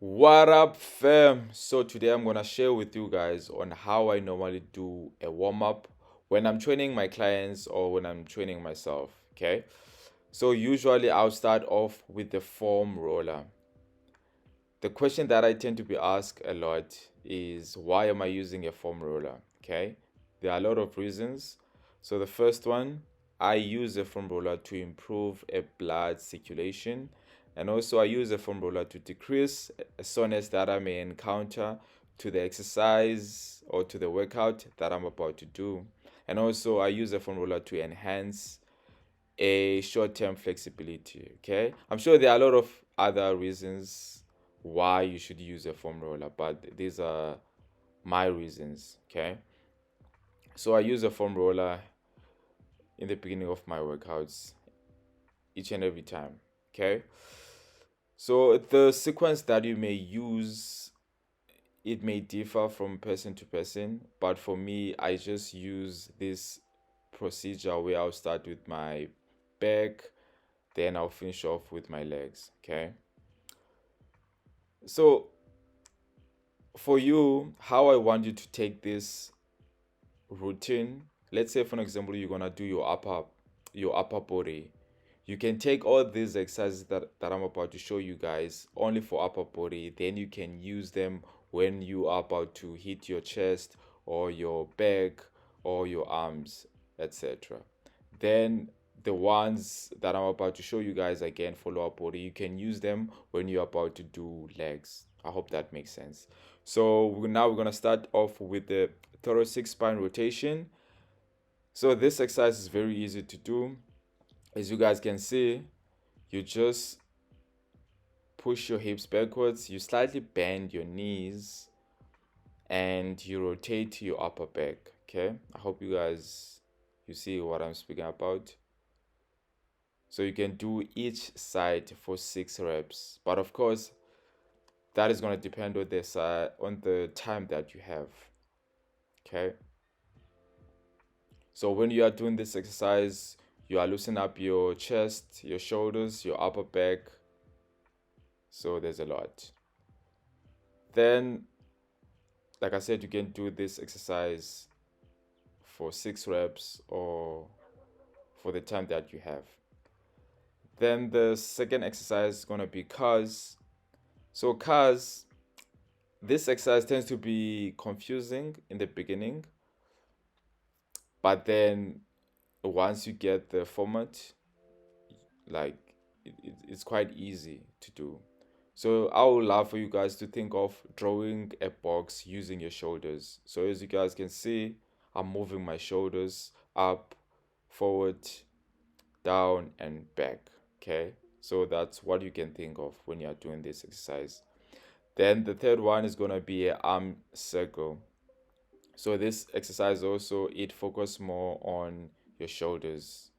What up, fam? So today I'm gonna share with you guys on how I normally do a warm-up when I'm training my clients or when I'm training myself. Okay, so usually I'll start off with the foam roller. The question that I tend to be asked a lot is, why am I using a foam roller? Okay, there are a lot of reasons. So the first one, I use a foam roller to improve a blood circulation, and also I use a foam roller to decrease a soreness that I may encounter to the exercise or to the workout that I'm about to do. And also I use a foam roller to enhance a short-term flexibility. Okay, I'm sure there are a lot of other reasons why you should use a foam roller, but these are my reasons. Okay, so I use a foam roller in the beginning of my workouts each and every time. Okay, so the sequence that you may use, it may differ from person to person, but for me, I just use this procedure where I'll start with my back, then I'll finish off with my legs. Okay, so for you, how I want you to take this routine, let's say for example you're gonna do your upper body. You can take all these exercises that I'm about to show you guys only for upper body, then you can use them when you are about to hit your chest or your back or your arms, etc. Then the ones that I'm about to show you guys again for lower body, you can use them when you're about to do legs. I hope that makes sense. So now we're gonna start off with the thoracic spine rotation. So this exercise is very easy to do. As you guys can see, you just push your hips backwards, you slightly bend your knees, and you rotate your upper back. Okay, I hope you see what I'm speaking about. So you can do each side for 6 reps, but of course that is going to depend on the time that you have. Okay, so when you are doing this exercise, you are loosening up your chest, your shoulders, your upper back. So there's a lot. Then, like I said, you can do this exercise for 6 reps or for the time that you have. Then the second exercise is going to be cars. So cars, this exercise tends to be confusing in the beginning, but then once you get the format, like it's quite easy to do. So I would love for you guys to think of drawing a box using your shoulders. So as you guys can see, I'm moving my shoulders up, forward, down, and back. Okay, so that's what you can think of when you're doing this exercise. Then the third one is going to be an arm circle. So this exercise also, it focuses more on your shoulders.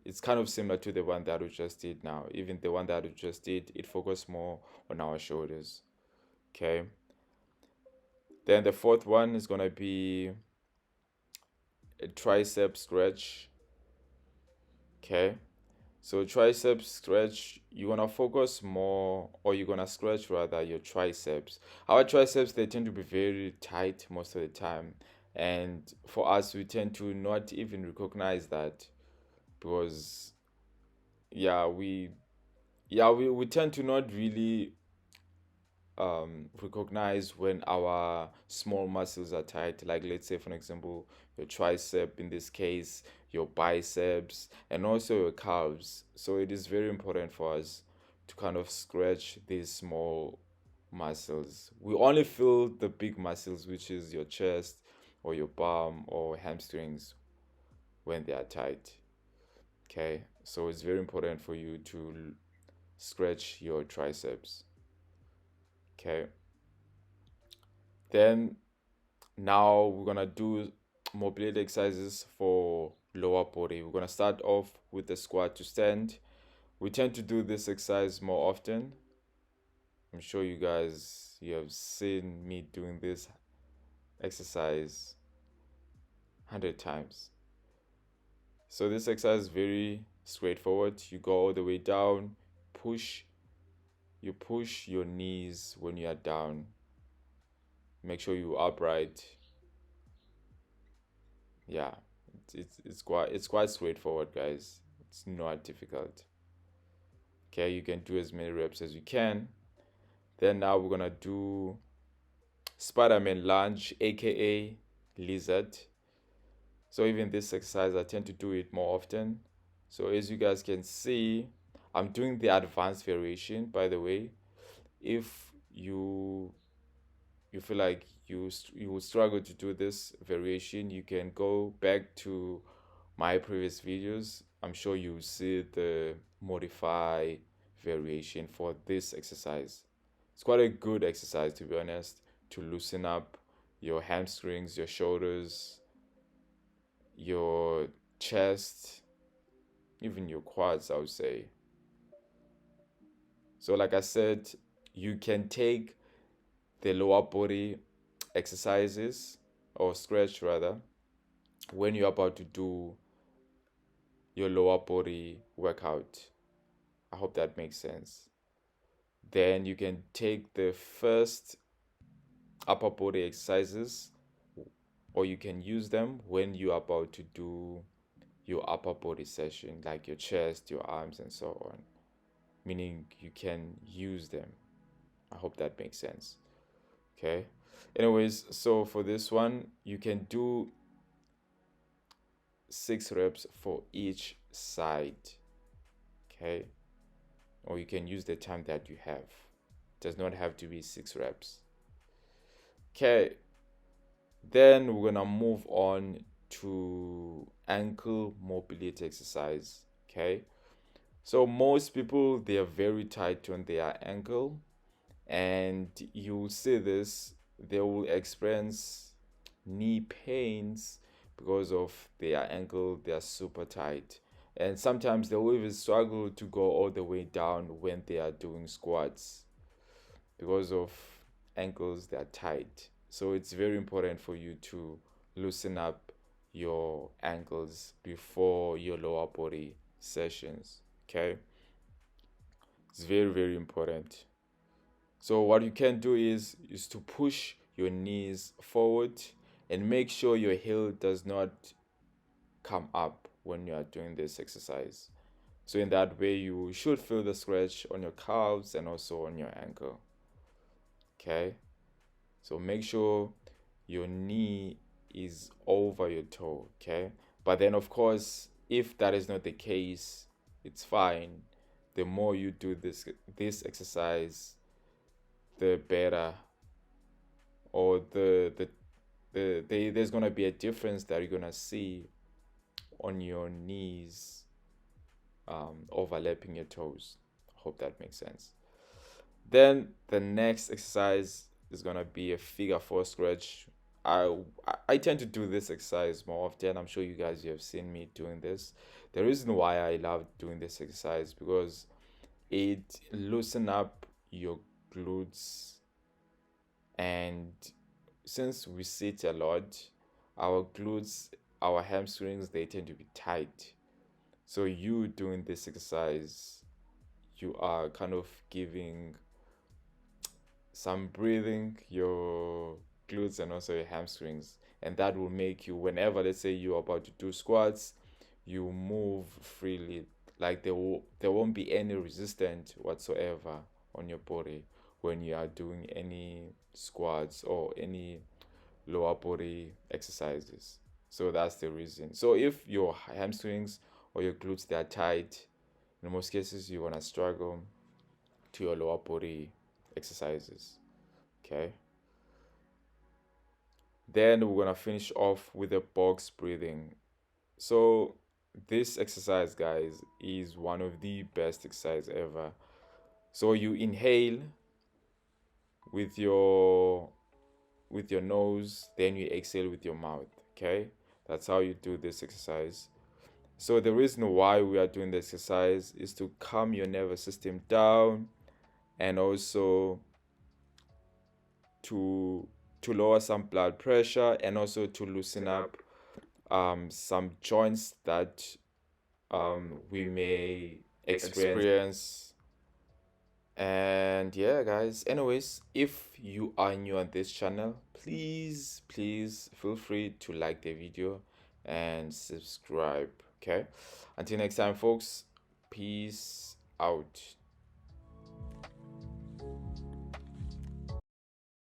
It's kind of similar to the one that we just did now. Even the one that we just did, it focused more on our shoulders. Okay. Then the fourth one is going to be a tricep stretch. Okay. So tricep stretch, you're going to focus more, or you're going to stretch rather your triceps. Our triceps, they tend to be very tight most of the time. And for us, we tend to not even recognize that because, yeah, we tend to not really recognize when our small muscles are tight, like let's say for example your tricep, in this case your biceps, and also your calves. So it is very important for us to kind of scratch these small muscles. We only feel the big muscles, which is your chest or your bum or hamstrings, when they are tight. Okay, so it's very important for you to scratch your triceps. Okay, then now we're gonna do mobility exercises for lower body. We're gonna start off with the squat to stand. We tend to do this exercise more often. I'm sure you have seen me doing this exercise 100 times. So this exercise is very straightforward. You go all the way down, push you push your knees when you are down. Make sure you're upright. Yeah, it's quite straightforward, guys. It's not difficult. Okay, you can do as many reps as you can. Then now we're gonna do Spider-Man lunge, aka lizard. So even this exercise, I tend to do it more often. So as you guys can see, I'm doing the advanced variation, by the way. If you feel like you will struggle to do this variation, you can go back to my previous videos. I'm sure you'll see the modify variation for this exercise. It's quite a good exercise, to be honest, to loosen up your hamstrings, your shoulders, your chest, even your quads, I would say. So like I said, you can take the lower body exercises, or stretch rather, when you're about to do your lower body workout. I hope that makes sense. Then you can take the first upper body exercises, or you can use them when you're about to do your upper body session, like your chest, your arms, and so on. Meaning you can use them. I hope that makes sense. Okay. Anyways, so for this one, you can do 6 reps for each side. Okay. Or you can use the time that you have. It does not have to be 6 reps. Okay. Then we're gonna move on to ankle mobility exercise. Okay. So most people, they are very tight on their ankle, and you'll see this, they will experience knee pains because of their ankle. They are super tight, and sometimes they will even struggle to go all the way down when they are doing squats because of ankles that are tight. So it's very important for you to loosen up your ankles before your lower body sessions. Okay, it's very, very important. So what you can do is to push your knees forward and make sure your heel does not come up when you are doing this exercise. So in that way, you should feel the stretch on your calves and also on your ankle. Okay, so make sure your knee is over your toe. Okay, but then of course, if that is not the case, it's fine. The more you do this exercise, the better, or there's gonna be a difference that you're gonna see on your knees, overlapping your toes. Hope that makes sense. Then the next exercise is gonna be a figure 4 stretch. I tend to do this exercise more often. I'm sure you guys, you have seen me doing this. The reason why I love doing this exercise, because it loosen up your glutes, and since we sit a lot, our glutes, our hamstrings, they tend to be tight. So you doing this exercise, you are kind of giving some breathing your glutes and also your hamstrings, and that will make you, whenever, let's say, you're about to do squats, you move freely. Like there won't be any resistance whatsoever on your body when you are doing any squats or any lower body exercises. So that's the reason. So if your hamstrings or your glutes, they are tight, in most cases you're gonna struggle to your lower body exercises. Okay, then we're gonna finish off with the box breathing. So this exercise, guys, is one of the best exercise ever. So you inhale with your nose, then you exhale with your mouth. Okay, that's how you do this exercise. So the reason why we are doing this exercise is to calm your nervous system down, and also to lower some blood pressure, and also to loosen up some joints that we may experience And yeah, guys, anyways, if you are new on this channel, please feel free to like the video and subscribe. Okay, until next time, folks, peace out.